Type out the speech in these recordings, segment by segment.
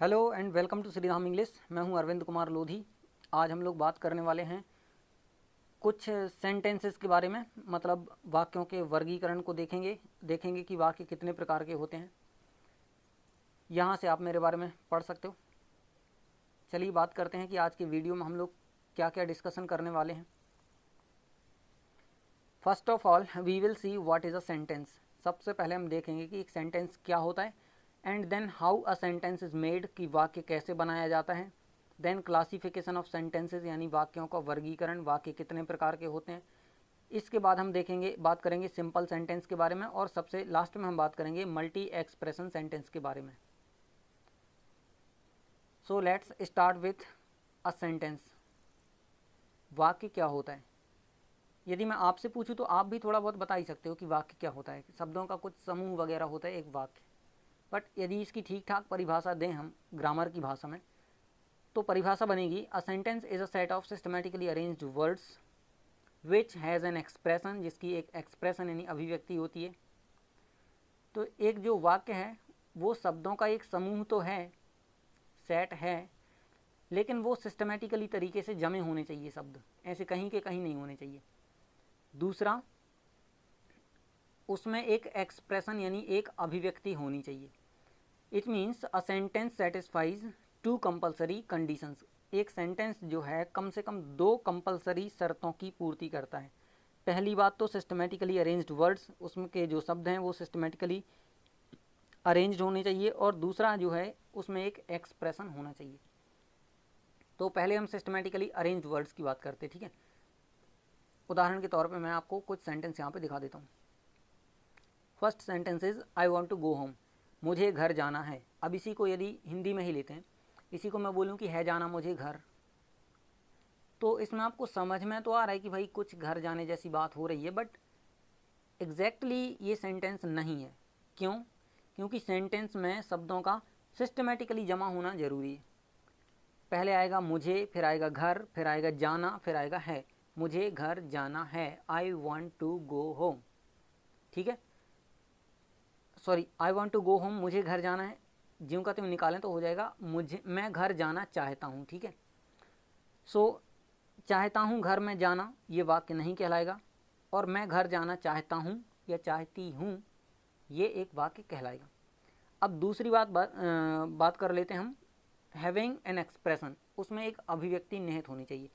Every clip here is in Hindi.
Hello and welcome to Shriram English. मैं हूं अरविंद कुमार लोधी। आज हम लोग बात करने वाले हैं कुछ सेंटेंसेस के बारे में, मतलब वाक्यों के वर्गीकरण को देखेंगे कि वाक्य कितने प्रकार के होते हैं। यहाँ से आप मेरे बारे में पढ़ सकते हो। चलिए बात करते हैं कि आज के वीडियो में हम लोग क्या क्या डिस्कशन करने वाले हैं। First of all we will see what is a sentence. सबसे पहले हम देखेंगे कि एक सेंटेंस क्या होता है, and then how a sentence is made, कि वाक्य कैसे बनाया जाता है। देन क्लासिफिकेशन ऑफ सेंटेंसेस, यानी वाक्यों का वर्गीकरण, वाक्य कितने प्रकार के होते हैं। इसके बाद हम बात करेंगे सिंपल सेंटेंस के बारे में, और सबसे लास्ट में हम बात करेंगे मल्टी एक्सप्रेशन सेंटेंस के बारे में। So let's start with a sentence. वाक्य क्या होता है? यदि मैं आपसे पूछूं तो आप भी थोड़ा बहुत बता ही सकते हो कि वाक्य क्या होता है। शब्दों का कुछ समूह वगैरह होता है एक वाक्य। बट यदि इसकी ठीक ठाक परिभाषा दें हम ग्रामर की भाषा में, तो परिभाषा बनेगी अ sentence is a set of systematically arranged words which has an expression, जिसकी एक एक्सप्रेशन यानी अभिव्यक्ति होती है। तो एक जो वाक्य है वो शब्दों का एक समूह तो है, सेट है, लेकिन वो सिस्टमेटिकली तरीके से जमे होने चाहिए शब्द, ऐसे कहीं के कहीं नहीं होने चाहिए। दूसरा, उसमें एक एक्सप्रेशन यानी एक अभिव्यक्ति होनी चाहिए। It means a sentence satisfies two compulsory conditions. एक सेंटेंस जो है कम से कम दो कंपल्सरी शर्तों की पूर्ति करता है। पहली बात तो सिस्टमेटिकली अरेंज्ड वर्ड्स, उसमें के जो शब्द हैं वो सिस्टमेटिकली अरेंज्ड होने चाहिए, और दूसरा जो है उसमें एक एक्सप्रेशन होना चाहिए। तो पहले हम सिस्टमेटिकली अरेंज्ड वर्ड्स की बात करते हैं, ठीक है। उदाहरण के तौर पे मैं आपको कुछ सेंटेंस यहाँ पे दिखा देता हूँ। First sentence is I want to go home, मुझे घर जाना है। अब इसी को यदि हिंदी में ही लेते हैं, इसी को मैं बोलूँ कि है जाना मुझे घर, तो इसमें आपको समझ में तो आ रहा है कि भाई कुछ घर जाने जैसी बात हो रही है, बट एग्जैक्टली ये सेंटेंस नहीं है। क्यों? क्योंकि सेंटेंस में शब्दों का सिस्टमेटिकली जमा होना जरूरी है। पहले आएगा मुझे, फिर आएगा घर, फिर आएगा जाना, फिर आएगा है। मुझे घर जाना है, I want to go home, ठीक है। Sorry, I want to go home, मुझे घर जाना है, ज्यों का त्यों निकालें तो हो जाएगा मैं घर जाना चाहता हूँ, ठीक है। सो चाहता हूँ घर में जाना ये वाक्य नहीं कहलाएगा, और मैं घर जाना चाहता हूँ या चाहती हूँ ये एक वाक्य कहलाएगा। अब दूसरी बात कर लेते हैं हम, हैविंग एन एक्सप्रेशन। उसमें एक अभिव्यक्ति निहित होनी चाहिए।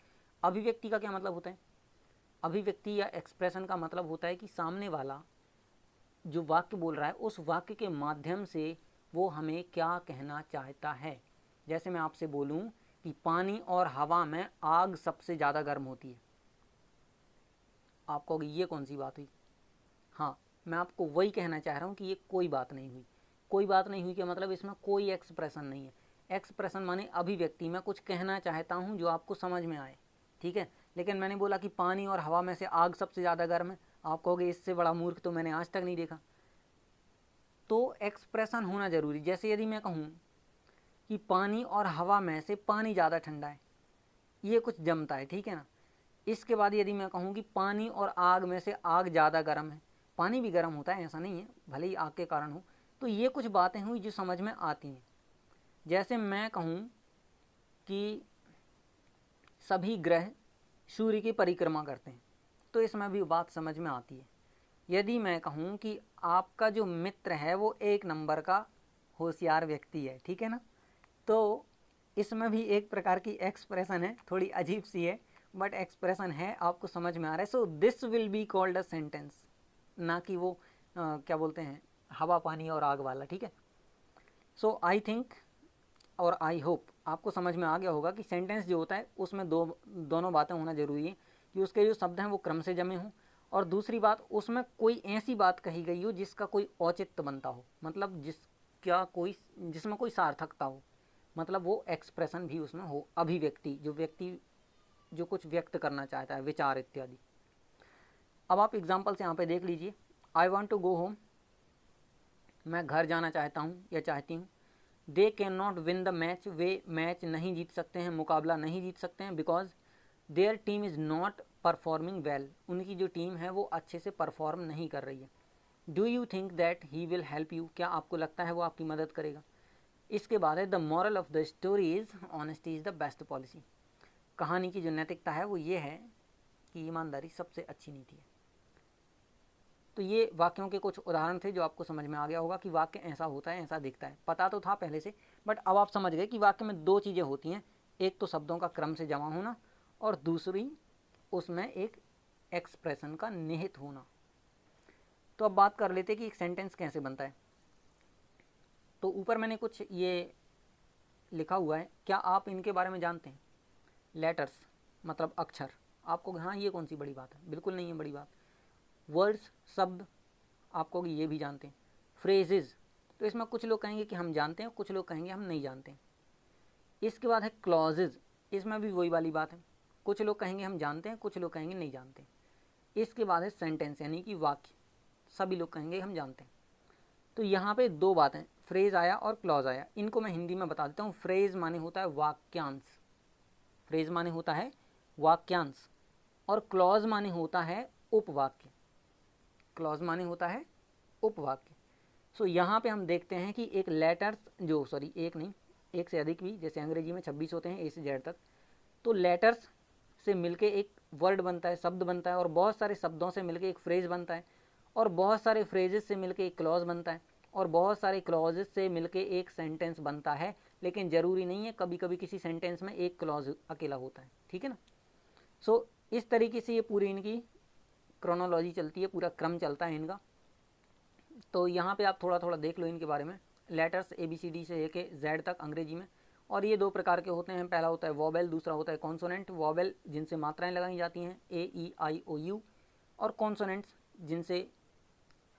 अभिव्यक्ति का क्या मतलब होता है? अभिव्यक्ति या एक्सप्रेशन का मतलब होता है कि सामने वाला जो वाक्य बोल रहा है उस वाक्य के माध्यम से वो हमें क्या कहना चाहता है। जैसे मैं आपसे बोलूं कि पानी और हवा में आग सबसे ज़्यादा गर्म होती है, आप कहोगे ये कौन सी बात हुई? हाँ, मैं आपको वही कहना चाह रहा हूँ कि ये कोई बात नहीं हुई। कोई बात नहीं हुई क्या मतलब? इसमें कोई एक्सप्रेशन नहीं है। एक्सप्रेशन माने अभिव्यक्ति। मैं कुछ कहना चाहता हूँ जो आपको समझ में आए, ठीक है। लेकिन मैंने बोला कि पानी और हवा में से आग सबसे ज़्यादा गर्म है, आप कहोगे इससे बड़ा मूर्ख तो मैंने आज तक नहीं देखा। तो एक्सप्रेशन होना जरूरी। जैसे यदि मैं कहूँ कि पानी और हवा में से पानी ज़्यादा ठंडा है, ये कुछ जमता है, ठीक है ना। इसके बाद यदि मैं कहूँ कि पानी और आग में से आग ज़्यादा गर्म है, पानी भी गर्म होता है, ऐसा नहीं है, भले ही आग के कारण हो, तो ये कुछ बातें हुई जो समझ में आती हैं। जैसे मैं कहूँ कि सभी ग्रह सूर्य की परिक्रमा करते हैं, तो इसमें भी बात समझ में आती है। यदि मैं कहूँ कि आपका जो मित्र है वो एक नंबर का होशियार व्यक्ति है, ठीक है ना, तो इसमें भी एक प्रकार की एक्सप्रेशन है, थोड़ी अजीब सी है, बट एक्सप्रेशन है, आपको समझ में आ रहा है। So this will be called a sentence, ना कि वो क्या बोलते हैं, हवा पानी और आग वाला, ठीक है। सो आई थिंक और आई होप आपको समझ में आ गया होगा कि सेंटेंस जो होता है उसमें दोनों बातें होना जरूरी है, कि उसके जो शब्द हैं वो क्रम से जमे हों, और दूसरी बात उसमें कोई ऐसी बात कही गई हो जिसका कोई औचित्य बनता हो, मतलब जिसमें कोई सार्थकता हो, मतलब वो एक्सप्रेशन भी उसमें हो, अभिव्यक्ति, जो व्यक्ति जो कुछ व्यक्त करना चाहता है, विचार इत्यादि। अब आप एग्जाम्पल से यहाँ पे देख लीजिए। I want to go home, मैं घर जाना चाहता हूँ या चाहती हूँ। दे कैन नॉट विन द मैच, वे मैच नहीं जीत सकते हैं, मुकाबला नहीं जीत सकते हैं, because their team is not performing well, उनकी जो टीम है वो अच्छे से परफॉर्म नहीं कर रही है। Do you think that he will help you, क्या आपको लगता है वो आपकी मदद करेगा? इसके बाद है the moral of the story is honesty is the best policy. कहानी की जो नैतिकता है वो ये है कि ईमानदारी सबसे अच्छी नीति है। तो ये वाक्यों के कुछ उदाहरण थे जो आपको समझ में आ गया होगा कि वाक्य ऐसा होता है, ऐसा दिखता है। पता तो था पहले से, बट अब आप समझ गए कि वाक्य में दो चीज़ें होती हैं, एक तो शब्दों का क्रम से जमा होना और दूसरी उसमें एक एक्सप्रेशन का निहित होना। तो अब बात कर लेते कि एक सेंटेंस कैसे बनता है। तो ऊपर मैंने कुछ ये लिखा हुआ है, क्या आप इनके बारे में जानते हैं? लेटर्स मतलब अक्षर। आपको हाँ ये कौन सी बड़ी बात है, बिल्कुल नहीं है बड़ी बात। वर्ड्स शब्द, आपको ये भी जानते हैं। फ्रेजेस, तो इसमें कुछ लोग कहेंगे कि हम जानते हैं, कुछ लोग कहेंगे हम नहीं जानते हैं। इसके बाद है क्लॉजेज, इसमें भी वही वाली बात है, कुछ लोग कहेंगे हम जानते हैं, कुछ लोग कहेंगे नहीं जानते। इसके बाद है सेंटेंस यानी कि वाक्य, सभी लोग कहेंगे हम जानते हैं। तो यहाँ पे दो बातें, फ्रेज आया और क्लॉज आया, इनको मैं हिंदी में बता देता हूँ। फ्रेज माने होता है वाक्यांश, फ्रेज माने होता है वाक्यांश, और क्लॉज माने होता है उपवाक्य, क्लॉज माने होता है उपवाक्य। सो यहाँ पे हम देखते हैं कि एक लेटर्स जो एक नहीं, एक से अधिक भी, जैसे अंग्रेजी में 26 होते हैं ए से जेड तक, तो लेटर्स से मिलके एक वर्ड बनता है, शब्द बनता है, और बहुत सारे शब्दों से मिलके एक फ्रेज बनता है, और बहुत सारे फ्रेजेस से मिलके एक क्लॉज बनता है, और बहुत सारे क्लॉजेस से मिलके एक सेंटेंस बनता है। लेकिन ज़रूरी नहीं है, कभी कभी किसी सेंटेंस में एक क्लॉज अकेला होता है, ठीक है ना। सो इस तरीके से ये पूरी इनकी क्रोनोलॉजी चलती है, पूरा क्रम चलता है इनका। तो यहाँ पे आप थोड़ा थोड़ा देख लो इनके बारे में। लेटर्स ABCD से लेके जेड तक अंग्रेजी में, और ये दो प्रकार के होते हैं, पहला होता है वॉवेल, दूसरा होता है कॉन्सोनेंट। वॉवेल जिनसे मात्राएं लगाई जाती हैं AEIOU, और कॉन्सोनेंट्स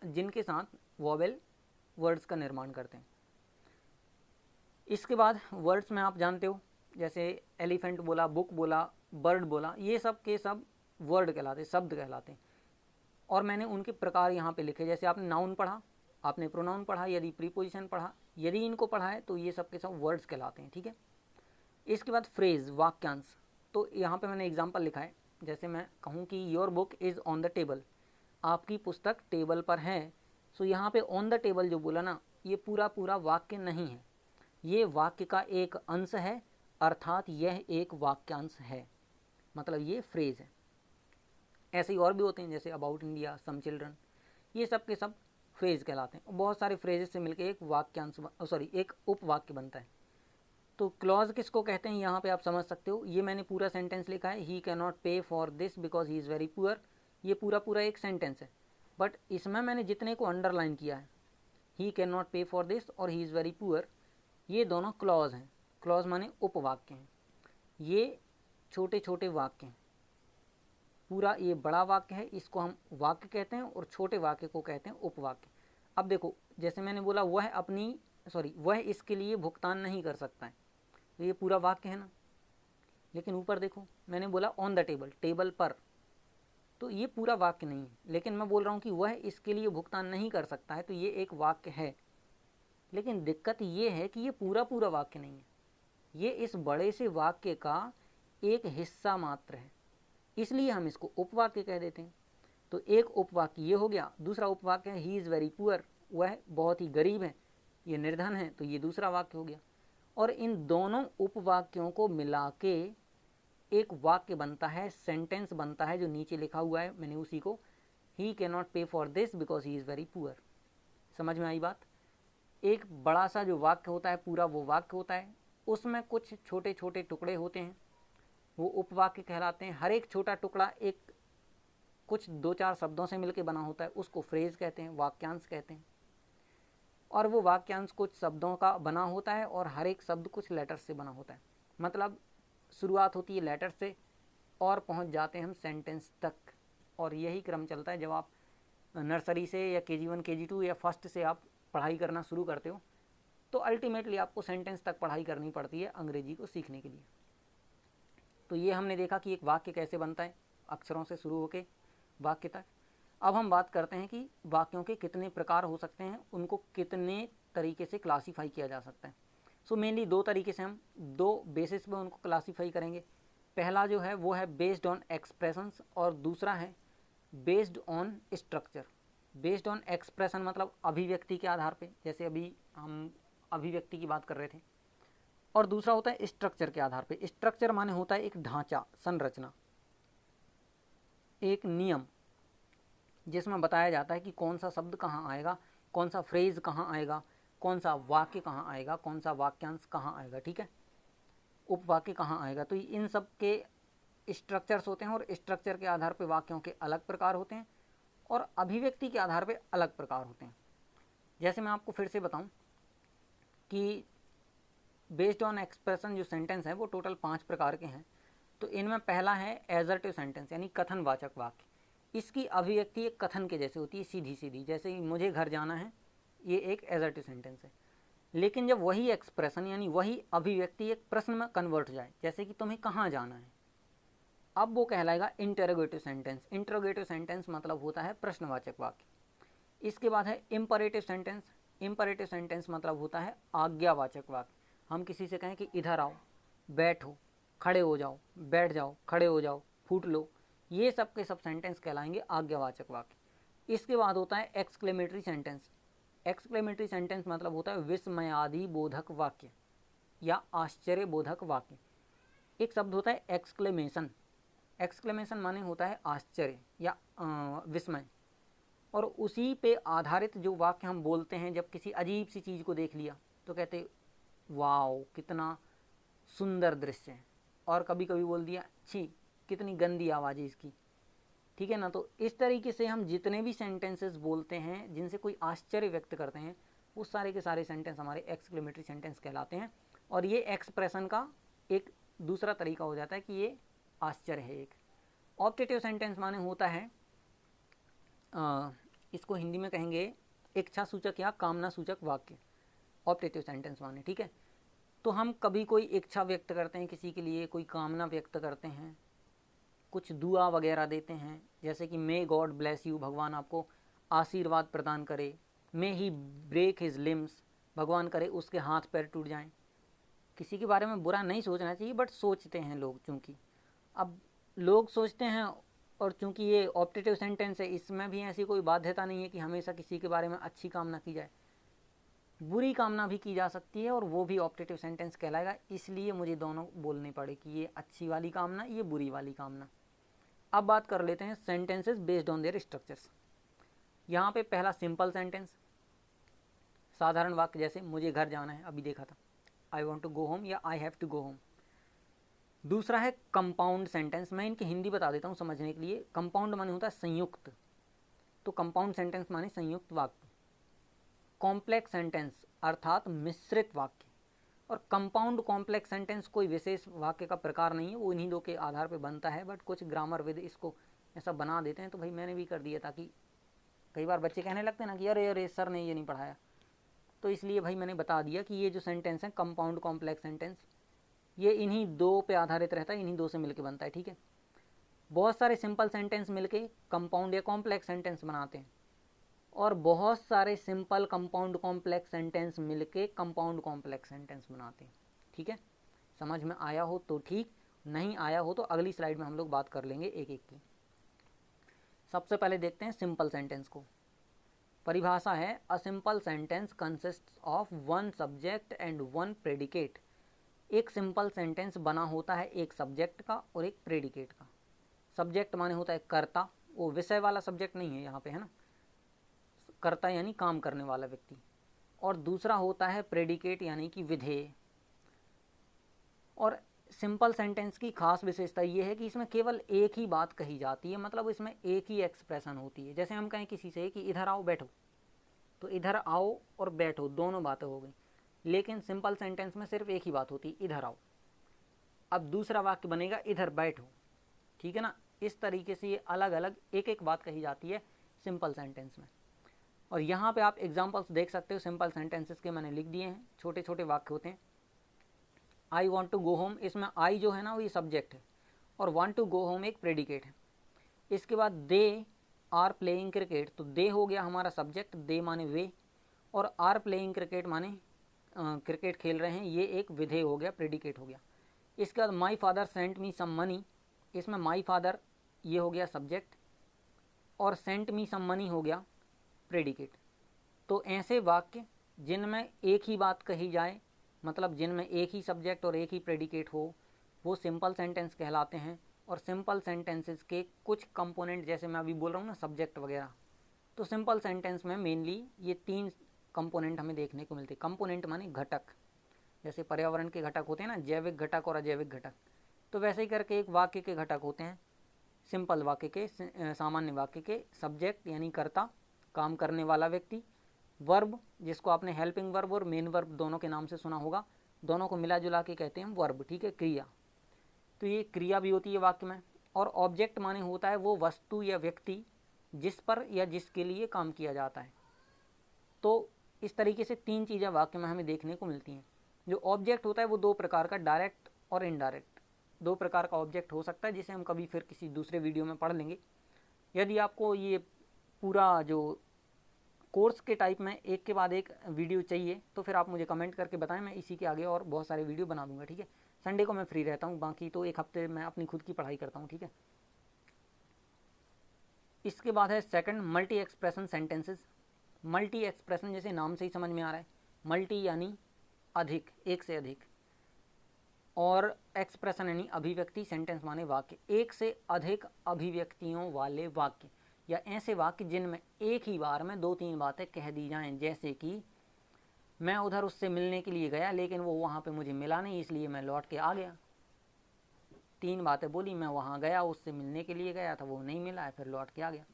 जिनके साथ वॉवेल वर्ड्स का निर्माण करते हैं। इसके बाद वर्ड्स में आप जानते हो, जैसे एलिफेंट बोला, बुक बोला, बर्ड बोला, ये सब के सब वर्ड कहलाते, शब्द कहलाते हैं। और मैंने उनके प्रकार यहाँ पे लिखे, जैसे आपने नाउन पढ़ा, आपने प्रोनाउन पढ़ा, यदि प्रीपोजिशन पढ़ा, यदि इनको पढ़ा है तो ये सब के सब वर्ड्स कहलाते हैं, ठीक है। इसके बाद फ्रेज वाक्यांश, तो यहाँ पे मैंने एग्जांपल लिखा है, जैसे मैं कहूँ कि your book is on the table, आपकी पुस्तक टेबल पर है। सो यहाँ पे ऑन द टेबल जो बोला ना, ये पूरा पूरा वाक्य नहीं है, ये वाक्य का एक अंश है, अर्थात यह एक वाक्यांश है, मतलब ये फ्रेज है। ऐसे ही और भी होते हैं, जैसे अबाउट इंडिया, सम चिल्ड्रन, ये सब के सब फ्रेज कहलाते हैं। बहुत सारे फ्रेजेस से मिलकर एक वाक्यांश एक उपवाक्य बनता है। तो क्लॉज किसको कहते हैं यहाँ पे आप समझ सकते हो। ये मैंने पूरा सेंटेंस लिखा है, ही कैन नॉट पे for this because he is very poor, ये पूरा पूरा एक सेंटेंस है, बट इसमें मैंने जितने को अंडरलाइन किया है, ही कैन नॉट पे फॉर दिस और ही इज़ वेरी पुअर, ये दोनों क्लॉज हैं। क्लॉज माने उपवाक्य हैं, ये छोटे छोटे वाक्य हैं। पूरा ये बड़ा वाक्य है, इसको हम वाक्य कहते हैं, और छोटे वाक्य को कहते हैं उपवाक्य। अब देखो, जैसे मैंने बोला वह इसके लिए भुगतान नहीं कर सकता है, तो ये पूरा वाक्य है ना। लेकिन ऊपर देखो, मैंने बोला ऑन द टेबल, टेबल पर, तो ये पूरा वाक्य नहीं है। लेकिन मैं बोल रहा हूँ कि वह इसके लिए भुगतान नहीं कर सकता है, तो ये एक वाक्य है। लेकिन दिक्कत ये है कि ये पूरा पूरा वाक्य नहीं है, ये इस बड़े से वाक्य का एक हिस्सा मात्र है, इसलिए हम इसको उपवाक्य कह देते हैं। तो एक उपवाक्य ये हो गया। दूसरा उपवाक्य है ही इज़ वेरी पुअर, वह बहुत ही गरीब है, ये निर्धन है, तो ये दूसरा वाक्य हो गया। और इन दोनों उपवाक्यों को मिला के एक वाक्य बनता है, सेंटेंस बनता है, जो नीचे लिखा हुआ है, मैंने उसी को, ही कैन नॉट पे for this because he is very poor. समझ में आई बात। एक बड़ा सा जो वाक्य होता है, पूरा वो वाक्य होता है, उसमें कुछ छोटे छोटे टुकड़े होते हैं, वो उपवाक्य कहलाते हैं। हर एक छोटा टुकड़ा एक कुछ दो चार शब्दों से मिलकर बना होता है, उसको फ्रेज कहते हैं, वाक्यांश कहते हैं। और वो वाक्यांश कुछ शब्दों का बना होता है, और हर एक शब्द कुछ लेटर से बना होता है। मतलब शुरुआत होती है लेटर से और पहुंच जाते हैं हम सेंटेंस तक, और यही क्रम चलता है। जब आप नर्सरी से या KG1 KG2 या फर्स्ट से आप पढ़ाई करना शुरू करते हो, तो अल्टीमेटली आपको सेंटेंस तक पढ़ाई करनी पड़ती है अंग्रेजी को सीखने के लिए। तो ये हमने देखा कि एक वाक्य कैसे बनता है, अक्षरों से शुरू होकर वाक्य तक। अब हम बात करते हैं कि वाक्यों के कितने प्रकार हो सकते हैं, उनको कितने तरीके से क्लासीफाई किया जा सकता है। सो मेनली दो तरीके से, हम दो बेसिस पे उनको क्लासीफाई करेंगे। पहला जो है वो है बेस्ड ऑन एक्सप्रेशंस, और दूसरा है based on structure. Based on expression मतलब अभिव्यक्ति के आधार पे, जैसे अभी हम अभिव्यक्ति की बात कर रहे थे। और दूसरा होता है स्ट्रक्चर के आधार पे। स्ट्रक्चर माने होता है एक ढांचा, संरचना, एक नियम जिसमें बताया जाता है कि कौन सा शब्द कहाँ आएगा, कौन सा फ्रेज कहाँ आएगा, कौन सा वाक्य कहाँ आएगा, कौन सा वाक्यांश कहाँ आएगा, ठीक है, उपवाक्य कहाँ आएगा। तो इन सब के स्ट्रक्चर्स होते हैं और स्ट्रक्चर के आधार पर वाक्यों के अलग प्रकार होते हैं और अभिव्यक्ति के आधार पर अलग प्रकार होते हैं। जैसे मैं आपको फिर से बताऊं कि बेस्ड ऑन एक्सप्रेशन जो सेंटेंस है वो टोटल 5 प्रकार के हैं। तो इनमें पहला है एजर्टिव सेंटेंस यानी कथनवाचक वाक्य। इसकी अभिव्यक्ति एक कथन के जैसे होती है, सीधी सीधी, जैसे कि मुझे घर जाना है, ये एक एजर्टिव सेंटेंस है। लेकिन जब वही एक्सप्रेशन यानी वही अभिव्यक्ति एक प्रश्न में कन्वर्ट हो जाए, जैसे कि तुम्हें कहाँ जाना है, अब वो कहलाएगा इंटरोगेटिव सेंटेंस। इंटरोगेटिव सेंटेंस मतलब होता है प्रश्नवाचक वाक्य। इसके बाद है इम्परेटिव सेंटेंस। इम्परेटिव सेंटेंस मतलब होता है आज्ञावाचक वाक्य। हम किसी से कहें कि इधर आओ, बैठो, खड़े हो जाओ, बैठ जाओ, खड़े हो जाओ, फूट लो, ये सब के सब सेंटेंस कहलाएंगे आज्ञावाचक वाक्य। इसके बाद होता है एक्सक्लेमेटरी सेंटेंस। एक्सक्लेमेटरी सेंटेंस मतलब होता है विस्मयादि बोधक वाक्य या आश्चर्य बोधक वाक्य। एक शब्द होता है एक्सक्लेमेशन। एक्सक्लेमेशन माने होता है आश्चर्य या विस्मय, और उसी पे आधारित जो वाक्य हम बोलते हैं जब किसी अजीब सी चीज़ को देख लिया तो कहते वाओ कितना सुंदर दृश्य है, और कभी कभी बोल दिया छी कितनी गंदी आवाज़ है इसकी, ठीक है ना। तो इस तरीके से हम जितने भी सेंटेंसेस बोलते हैं जिनसे कोई आश्चर्य व्यक्त करते हैं वो सारे के सारे सेंटेंस हमारे एक्सक्लेमेटरी सेंटेंस कहलाते हैं। और ये एक्सप्रेशन का एक दूसरा तरीका हो जाता है कि ये आश्चर्य है। एक ऑप्टेटिव सेंटेंस माने होता है इसको हिंदी में कहेंगे इच्छा सूचक या कामना सूचक वाक्य, ऑप्टेटिव सेंटेंस माने, ठीक है। तो हम कभी कोई इच्छा व्यक्त करते हैं किसी के लिए, कोई कामना व्यक्त करते हैं, कुछ दुआ वगैरह देते हैं, जैसे कि मे गॉड ब्लेस यू, भगवान आपको आशीर्वाद प्रदान करे, मे ही ब्रेक हिज लिम्स, भगवान करे उसके हाथ पैर टूट जाएं। किसी के बारे में बुरा नहीं सोचना चाहिए, बट सोचते हैं लोग, चूँकि अब लोग सोचते हैं, और चूँकि ये ऑप्टेटिव सेंटेंस है इसमें भी ऐसी कोई बाध्यता नहीं है कि हमेशा किसी के बारे में अच्छी कामना की जाए, बुरी कामना भी की जा सकती है और वो भी ऑप्टेटिव सेंटेंस कहलाएगा। इसलिए मुझे दोनों बोलने पड़े कि ये अच्छी वाली कामना, ये बुरी वाली कामना। अब बात कर लेते हैं sentences based on their structures. यहाँ पे पहला सिंपल सेंटेंस, साधारण वाक्य, जैसे मुझे घर जाना है, अभी देखा था, I want to go home या I have to go home. दूसरा है कंपाउंड सेंटेंस। मैं इनकी हिंदी बता देता हूँ समझने के लिए। कंपाउंड माने होता है संयुक्त, तो कंपाउंड सेंटेंस माने संयुक्त वाक्य। कॉम्प्लेक्स सेंटेंस अर्थात मिश्रित वाक्य। और कंपाउंड कॉम्प्लेक्स सेंटेंस कोई विशेष वाक्य का प्रकार नहीं है, वो इन्हीं दो के आधार पर बनता है, बट कुछ ग्रामर विद इसको ऐसा बना देते हैं। तो भाई मैंने भी कर दिया, ताकि कई बार बच्चे कहने लगते हैं ना कि अरे अरे सर ने ये नहीं पढ़ाया, तो इसलिए भाई मैंने बता दिया कि ये जो सेंटेंस है कंपाउंड कॉम्प्लेक्स सेंटेंस, ये इन्हीं दो पे आधारित रहता है, इन्हीं दो से मिलकर बनता है, ठीक है। बहुत सारे सिंपल सेंटेंस मिलके कंपाउंड या कॉम्प्लेक्स सेंटेंस बनाते हैं, और बहुत सारे सिंपल कंपाउंड कॉम्प्लेक्स सेंटेंस मिलके कंपाउंड कॉम्प्लेक्स सेंटेंस बनाते हैं, ठीक है। समझ में आया हो तो ठीक, नहीं आया हो तो अगली स्लाइड में हम लोग बात कर लेंगे एक एक की। सबसे पहले देखते हैं सिंपल सेंटेंस को। परिभाषा है, a simple sentence consists of one subject and one predicate. एक सिंपल सेंटेंस बना होता है एक सब्जेक्ट का और एक प्रेडिकेट का। सब्जेक्ट माने होता है कर्ता, वो विषय वाला सब्जेक्ट नहीं है यहाँ पे, है ना, कर्ता यानी काम करने वाला व्यक्ति। और दूसरा होता है प्रेडिकेट यानी कि विधेय। और सिंपल सेंटेंस की खास विशेषता ये है कि इसमें केवल एक ही बात कही जाती है, मतलब इसमें एक ही एक्सप्रेशन होती है। जैसे हम कहें किसी से कि इधर आओ बैठो, तो इधर आओ और बैठो दोनों बातें हो गई, लेकिन सिंपल सेंटेंस में सिर्फ एक ही बात होती है, इधर आओ। अब दूसरा वाक्य बनेगा इधर बैठो, ठीक है ना। इस तरीके से ये अलग अलग एक एक बात कही जाती है सिंपल सेंटेंस में। और यहाँ पे आप एग्जांपल्स देख सकते हो सिंपल सेंटेंसेस के, मैंने लिख दिए हैं, छोटे छोटे वाक्य होते हैं। I want to go home, इसमें आई जो है ना वो ये सब्जेक्ट है, और वॉन्ट टू गो होम एक प्रेडिकेट है। इसके बाद दे आर प्लेइंग क्रिकेट, तो दे हो गया हमारा सब्जेक्ट, दे माने वे, और आर प्लेइंग क्रिकेट माने क्रिकेट खेल रहे हैं, ये एक विधेय हो गया, प्रेडिकेट हो गया। इसके बाद my father sent me some money, इसमें माई फादर ये हो गया सब्जेक्ट, और सेंट मी सम मनी हो गया प्रेडिकेट। तो ऐसे वाक्य जिनमें एक ही बात कही जाए, मतलब जिनमें एक ही सब्जेक्ट और एक ही प्रेडिकेट हो, वो सिंपल सेंटेंस कहलाते हैं। और सिंपल सेंटेंसेस के कुछ कंपोनेंट, जैसे मैं अभी बोल रहा हूँ ना सब्जेक्ट वगैरह, तो सिंपल सेंटेंस में मेनली ये 3 कंपोनेंट हमें देखने को मिलते हैं। कंपोनेंट माने घटक, जैसे पर्यावरण के घटक होते हैं ना, जैविक घटक और अजैविक घटक, तो वैसे ही करके एक वाक्य के घटक होते हैं। सिंपल वाक्य के, सामान्य वाक्य के सब्जेक्ट यानी कर्ता, काम करने वाला व्यक्ति, वर्ब जिसको आपने हेल्पिंग वर्ब और मेन वर्ब दोनों के नाम से सुना होगा, दोनों को मिला जुला के कहते हैं वर्ब, ठीक है, क्रिया। तो ये क्रिया भी होती है वाक्य में। और ऑब्जेक्ट माने होता है वो वस्तु या व्यक्ति जिस पर या जिसके लिए काम किया जाता है। तो इस तरीके से 3 चीज़ें वाक्य में हमें देखने को मिलती हैं। जो ऑब्जेक्ट होता है वो 2 प्रकार का, डायरेक्ट और इनडायरेक्ट, 2 प्रकार का ऑब्जेक्ट हो सकता है, जिसे हम कभी फिर किसी दूसरे वीडियो में पढ़ लेंगे। यदि आपको ये पूरा जो कोर्स के टाइप में एक के बाद एक वीडियो चाहिए तो फिर आप मुझे कमेंट करके बताएं, मैं इसी के आगे और बहुत सारे वीडियो बना दूंगा, ठीक है। संडे को मैं फ्री रहता हूँ, बाकी तो एक हफ्ते मैं अपनी खुद की पढ़ाई करता हूँ, ठीक है। इसके बाद है second, multi expression sentences. Multi expression जैसे नाम से ही समझ में आ रहा है, मल्टी यानी अधिक, एक से अधिक, और एक्सप्रेशन यानी अभिव्यक्ति, सेंटेंस माने वाक्य, एक से अधिक अभिव्यक्तियों वाले वाक्य, या ऐसे वाक्य जिनमें एक ही बार में 2-3 बातें कह दी जाएं। जैसे कि मैं उधर उससे मिलने के लिए गया लेकिन वो वहाँ पे मुझे मिला नहीं, इसलिए मैं लौट के आ गया। 3 बातें बोली, मैं वहाँ गया, उससे मिलने के लिए गया था, वो नहीं मिला है, फिर लौट के आ गया।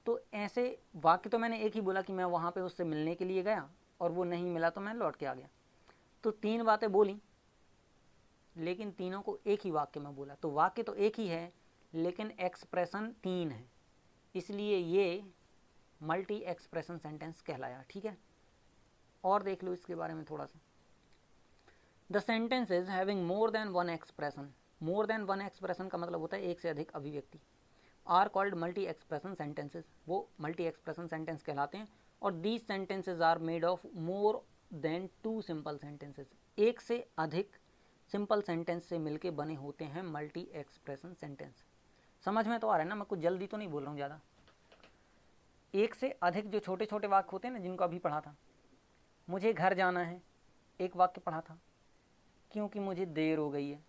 तो ऐसे वाक्य तो मैंने एक ही बोला कि मैं वहाँ पे उससे मिलने के लिए गया और वो नहीं मिला तो मैं लौट के आ गया। तो 3 बातें बोली लेकिन तीनों को एक ही वाक्य में बोला। तो वाक्य तो एक ही है लेकिन एक्सप्रेशन 3 है, इसलिए ये मल्टी एक्सप्रेशन सेंटेंस कहलाया, ठीक है। और देख लो इसके बारे में थोड़ा सा। The sentences having more than one expression, more than one expression का मतलब होता है एक से अधिक अभिव्यक्ति, are called multi expression sentences, वो मल्टी एक्सप्रेशन सेंटेंस कहलाते हैं। और these sentences are made of more than 2 simple sentences, एक से अधिक सिंपल सेंटेंस से मिलके बने होते हैं मल्टी एक्सप्रेशन सेंटेंस। समझ में तो आ रहा है ना, मैं कुछ जल्दी तो नहीं बोल रहा हूँ ज़्यादा। एक से अधिक जो छोटे छोटे वाक्य होते हैं ना, जिनको अभी पढ़ा था, मुझे घर जाना है, एक वाक्य पढ़ा था, क्योंकि मुझे देर हो गई है,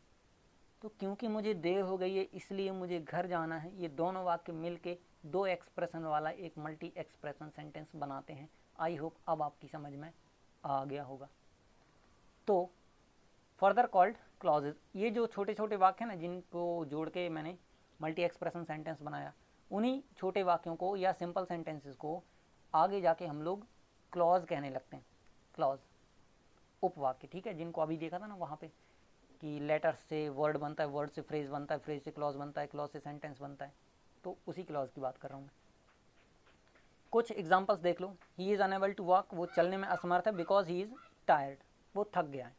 तो क्योंकि मुझे देर हो गई है इसलिए मुझे घर जाना है, ये दोनों वाक्य मिलके 2 एक्सप्रेशन वाला एक मल्टी एक्सप्रेशन सेंटेंस बनाते हैं। आई होप अब आपकी समझ में आ गया होगा। तो फर्दर कॉल्ड क्लॉजेज, ये जो छोटे छोटे वाक्य हैं ना जिनको जोड़ के मैंने मल्टी एक्सप्रेशन सेंटेंस बनाया, उन्हीं छोटे वाक्यों को या सिंपल सेंटेंसेस को आगे जाके हम लोग क्लॉज कहने लगते हैं। क्लॉज उपवाक्य, ठीक है, जिनको अभी देखा था ना वहाँ पे कि लेटर से वर्ड बनता है, वर्ड से फ्रेज बनता है, फ्रेज से क्लॉज बनता है, क्लॉज से सेंटेंस बनता है, तो उसी क्लॉज की बात कर रहा हूँ मैं। कुछ एग्जांपल्स देख लो। He is unable to walk, वो चलने में असमर्थ है, बिकॉज ही इज़ टायर्ड, वो थक गया है।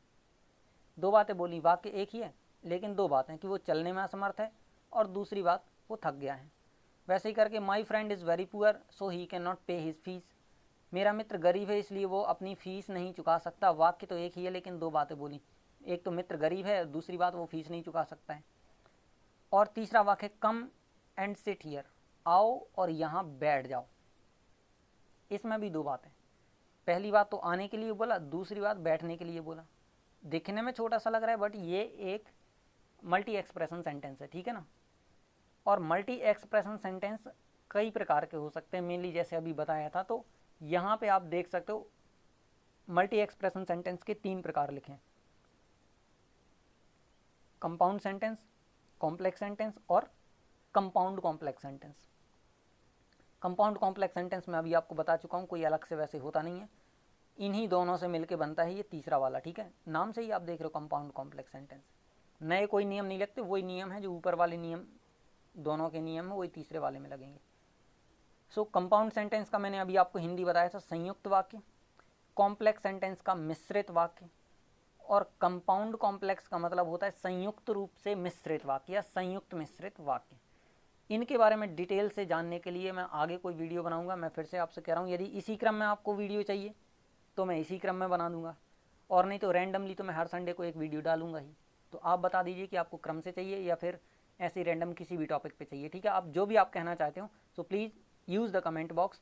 2 बातें बोली, वाक्य एक ही है लेकिन 2 बातें, कि वो चलने में असमर्थ है और दूसरी बात वो थक गया है। वैसे ही करके my friend is very poor so he can not पे हिज फीस, मेरा मित्र गरीब है इसलिए वो अपनी फ़ीस नहीं चुका सकता। वाक्य तो एक ही है लेकिन 2 बातें बोली, एक तो मित्र गरीब है, दूसरी बात वो फीस नहीं चुका सकता है। और तीसरा वाक्य कम एंड सिट हियर, आओ और यहाँ बैठ जाओ, इसमें भी 2 बातें, पहली बात तो आने के लिए बोला, दूसरी बात बैठने के लिए बोला। दिखने में छोटा सा लग रहा है बट ये एक मल्टी एक्सप्रेशन सेंटेंस है, ठीक है ना। और मल्टी एक्सप्रेशन सेंटेंस कई प्रकार के हो सकते हैं, मेनली जैसे अभी बताया था। तो यहाँ पे आप देख सकते हो मल्टी एक्सप्रेशन सेंटेंस के 3 प्रकार लिखे हैं, कंपाउंड सेंटेंस, कॉम्प्लेक्स सेंटेंस और compound complex sentence. Compound complex sentence में अभी आपको बता चुका हूँ, कोई अलग से वैसे होता नहीं है, इन्हीं दोनों से मिलके बनता है ये तीसरा वाला, ठीक है। नाम से ही आप देख रहे हो कंपाउंड कॉम्प्लेक्स सेंटेंस, नए कोई नियम नहीं लगते, वही नियम है जो ऊपर वाले नियम, दोनों के नियम है वही तीसरे वाले में लगेंगे। सो कंपाउंड सेंटेंस का मैंने अभी आपको हिंदी बताया था संयुक्त वाक्य, कॉम्प्लेक्स सेंटेंस का मिश्रित वाक्य, और कंपाउंड कॉम्प्लेक्स का मतलब होता है संयुक्त रूप से मिश्रित वाक्य या संयुक्त मिश्रित वाक्य। इनके बारे में डिटेल से जानने के लिए मैं आगे कोई वीडियो बनाऊंगा। मैं फिर से आपसे कह रहा हूँ, यदि इसी क्रम में आपको वीडियो चाहिए तो मैं इसी क्रम में बना दूंगा, और नहीं तो रैंडमली तो मैं हर संडे को एक वीडियो डालूंगा ही। तो आप बता दीजिए कि आपको क्रम से चाहिए या फिर ऐसे रैंडम किसी भी टॉपिक पे चाहिए, ठीक है। आप जो भी आप कहना चाहते हो, so please use the comment box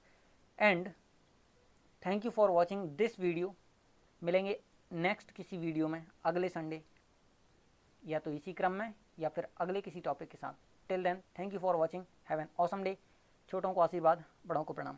and thank you for watching this video. मिलेंगे नेक्स्ट किसी वीडियो में अगले संडे, या तो इसी क्रम में या फिर अगले किसी टॉपिक के साथ। Till then thank you for watching, have an awesome day. छोटों को आशीर्वाद, बड़ों को प्रणाम।